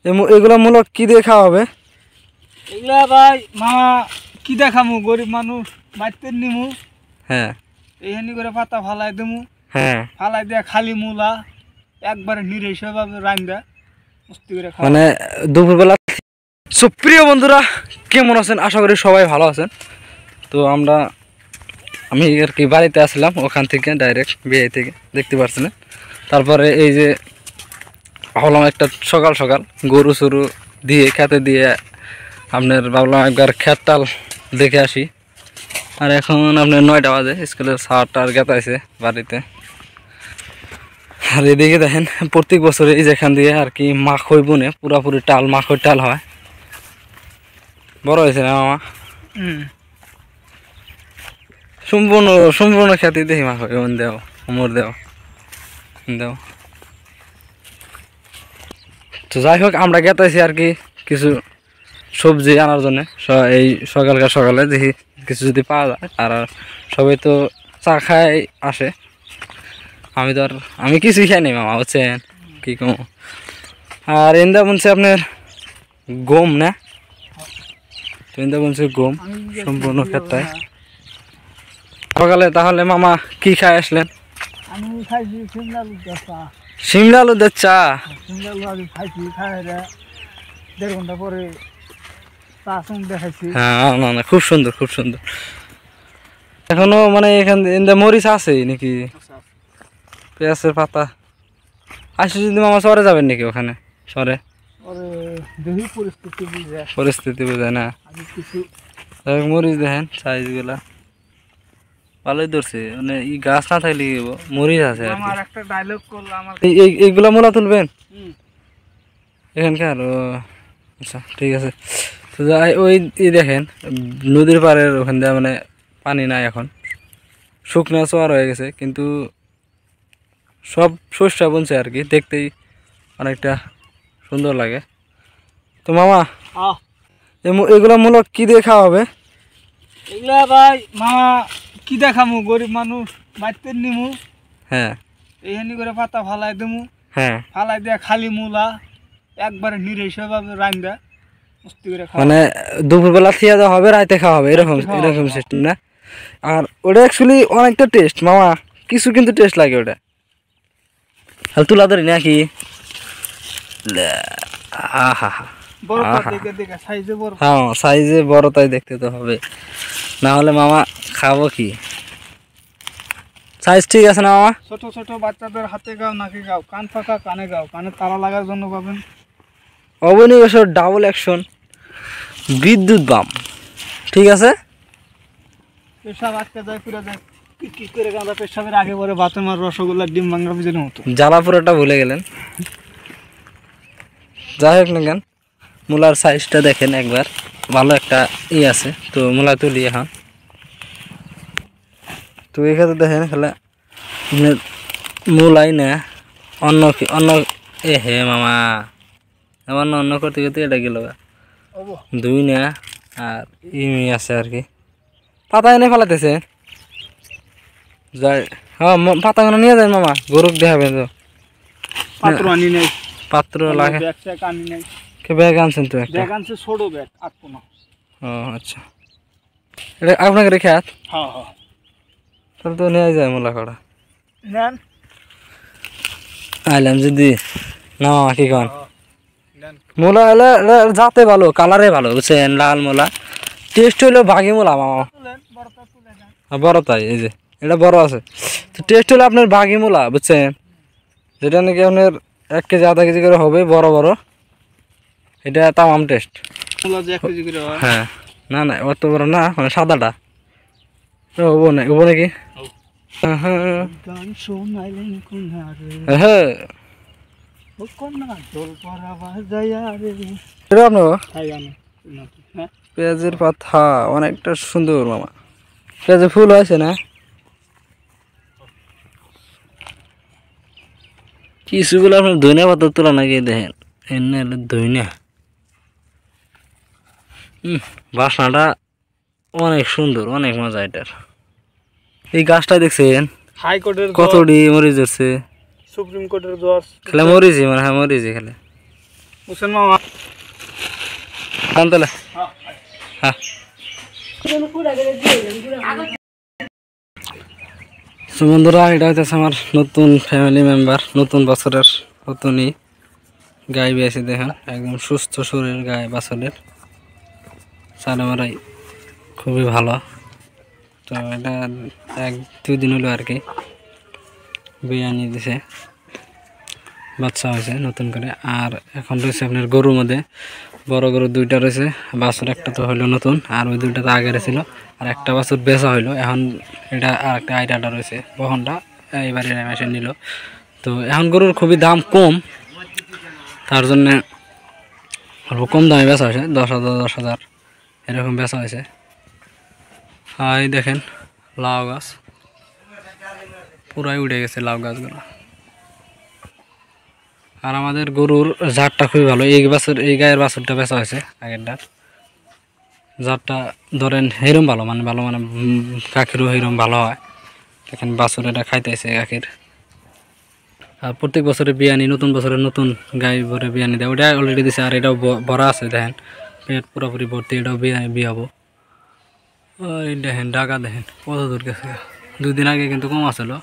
এগুলা মূলক কি দিয়ে খাওয়া হবে? এগুলা ভাই মামা কি দেখামু, গরিব মানুষ বাইতে নিমু। হ্যাঁ, এইখানি করে পাতা ফালাই দেবো। হ্যাঁ, ফালাই দিয়ে খালি মূলা একবারে নিরেশ ভাবে রান্দা মস্তি করে খাওয়া, মানে দুপুরবেলা। সুপ্রিয় বন্ধুরা, কেমন আছেন? আশা করি সবাই ভালো আছেন। তো আমি আর কি বাড়িতে আসলাম, ওখান থেকে ডাইরেক্ট বিয়ে থেকে দেখতে পাচ্ছেন। তারপরে এই যে ভাবলাম একটা সকাল সকাল গরু সরু দিয়ে খেতে দিয়ে আপনার ভাবলাম একবার খেতটাল দেখে আসি। আর এখন আপনার 9টা বাজে, স্কুলের স্যারটার গেতাইছে বাড়িতে। আর এদিকে দেখেন প্রত্যেক বছরে এই যেখান দিয়ে আর কি মাখই বুনে পুরাপুরি টাল, মাখই টাল হয়। বড় হয়েছে না মামা? সম্পূর্ণ খ্যাতি দেখি মাখই বোন দেও, উমর দেও। তো যাই হোক, আমরা গেতাইছি আর কি কিছু সবজি আনার জন্য। এই সকালে দেখি কিছু যদি পাওয়া যায়। আর সবাই তো চা খাই আসে, আমি কিছুই খাই নাই মামা, বুঝছেন কি কম। আর এন্দা বলছে আপনার গম না, এন্দা বলছে গম সম্পূর্ণ ক্ষেত্রে। সকালে তাহলে মামা কি খাই আসলেন? আমি খাইছি সিমলা আলু চা। সিমলা আলু দিয়ে চা? সিমলা আলু খাইছি, খাই 1.5 ঘন্টা পরে চা সঙ্গে দেখাইছি। হ্যাঁ, না খুব সুন্দর, খুব সুন্দর। এখনো মানে এখানে মরিচ আছে নাকি? পেঁয়াজের পাতা আসে। যদি মামা সরে যাবেন নাকি ওখানে? সরে পরিস্থিতি বুঝে না। মরিচ দেখেন সাইজ গুলা ভালোই ধরছে, মানে এই গাছ না থাকলে মরিচ আছে। এইগুলা মূলা তুলবেন এখানকার? আচ্ছা ঠিক আছে। তো যাই, ওই দেখেন নদীর পাড়ের ওখান দিয়ে মানে পানি নাই এখন, শুকনো চোয়ার হয়ে গেছে, কিন্তু সব শস্য বুনছে আর কি, দেখতেই অনেকটা সুন্দর লাগে। তো মামা এগুলা মূলক কি দিয়ে খাওয়া হবে? এগুলা ভাই মামা কি দেখামু, গরিব মানুষ বাইতে নিমু। হ্যাঁ, এইখানি করে পাতা ফালাই দেবো। হ্যাঁ, ফালাই দিয়ে খালি মূলা একবারে নিরেশ ভাবে রান্দা মস্তি করে খাওয়া, মানে দুপুরবেলা খেয়ে দেওয়া হবে, রাতে খাওয়া হবে, এরকম সিস্টেম না? আর ওটা অ্যাকচুয়ালি অনেকটা টেস্ট মামা, কিছু কিন্তু টেস্ট লাগে ওটা। আর তুলা ধরি নাকি? হ্যাঁ, সাইজে বড়, তাই দেখতে তো হবে, না হলে মামা খাবো কি? সাইজ ঠিক আছে না মামা? ছোট ছোট বাচ্চাদের হাতে গাও, নাকে গাও, কান ফাঁকা কানে গাও, কানে তারা লাগার জন্য পাবেন অবনিবেশর ডাবল অ্যাকশন বিদ্যুৎ বাম। ঠিক আছে, পেশাব আটকে যায়, পুরো যায় কি করে গাঁদা পেশাবের আগে পরে বাতের মার রসগোল্লার ডিম ভাঙা পিছনের মতো। জ্বালাপুরাটা ভুলে গেলেন। যাই হোক না কেন, মূলার সাইজটা দেখেন একবার, ভালো একটা আছে। তো মূলা তুলি এখন। তো এখানে দেখেন খেলা মূলাই না অন্য হে মামা, আমার অন্য করতে করতে এটা গেল দুই না। আর ইমি আছে আর কি, পাতা এনে ফেলাতেছে। যাই, হ্যাঁ পাতাগুলো নিয়ে যায় মামা, গরুক দেখাবেন তো। পাত্র আনি নাই, পাত্র লাগে আনি নাই। ব্যাগ আনছেন তো? একটা ব্যাগ আনছে, ছোট ব্যাগ, আটকো না। ও আচ্ছা, এটা আপনাকে রেখে হাত? হ্যাঁ হ্যাঁ, তাহলে তো নিয়ে যায় মূলা কড়া নেন। আইলাম যদি না মামা, কি কন? মূলা হলে যাতে ভালো, কালারে ভালো, বুঝছেন? লাল মূলা টেস্ট হইলো বাঘি মূলা মামা, বড় তাই। এই যে এটা বড় আছে, তো টেস্ট হলো আপনার বাঘি মূলা, বুঝছেন? যেটা নাকি আপনার 1 কেজি আধা কেজি করে হবে, বড় বড়, এটা তামাম টেস্ট। হ্যাঁ, না না অত বড় না, মানে সাদাটা হবো নাকি? পেঁয়াজের পাতা অনেকটা সুন্দর মামা, পেঁয়াজের ফুল হয়েছে না? কিছুগুলো আপনার ধনিয়া পাতা তোলা নাকি দেখেন, এনে ধনিয়া। বাসনাটা অনেক সুন্দর, অনেক মজা এটার। এই গাছটা দেখছেন হাইকোর্টের কতটি মরিচ ধরছে? সুপ্রিম কোর্টের জজ খেলে মরিচি, মানে হ্যাঁ মরিচি খেলে। বুঝছেন মামা তাহলে হ্যাঁ তো বন্ধুরা এটা হচ্ছে আমার নতুন ফ্যামিলি মেম্বার, নতুন বছরের নতুনই গাই বেশি দেখেন, একদম সুস্থ শরীর গায়ে বাছরের, চালামারাই খুবই ভালো। তো এটা 1-2 দিন হলো আর কি বিরিয়ানি দিছে, বাচ্চা হয়েছে নতুন করে। আর এখন রয়েছে আপনার গরুর মধ্যে বড় গরু 2টা রয়েছে, বাছুর একটা তো হইলো নতুন, আর ওই 2টা তো আগের ছিল, আর একটা বাছুর বেচা হইলো। এখন এটা আর একটা আইটাটা রয়েছে বহনটা এইবারে মেশিন নিল। তো এখন গরুর খুবই দাম কম, তার জন্যে অল্প কম দামে বেচা হয়েছে, 10,000 এরকম বেচা হয়েছে। আর এই দেখেন লাউ গাছ পুরাই উঠে গেছে লাউ গাছগুলো। আর আমাদের গরুর জাতটা খুবই ভালো, এই গায়ের বাছুরটা বেচা হয়েছে, আগেরটার জাতটা ধরেন হেরম ভালো, মানে ভালো মানে গাখিরও হেরম ভালো হয়। দেখেন বাছুর এটা খাইতেছে গাখির। আর প্রত্যেক বছরে বিয়ানি, নতুন বছরের নতুন গাই ভরে বিয়ানি দেয়, ওটা অলরেডি দিছে। আর এটাও ভরা আছে, দেখেন পেট পুরোপুরি ভর্তি, এটাও বিয়াবো। ওই দেখেন ডাকা দেখেন কত দূর গেছে, 2 দিন আগে কিন্তু কম আসলো।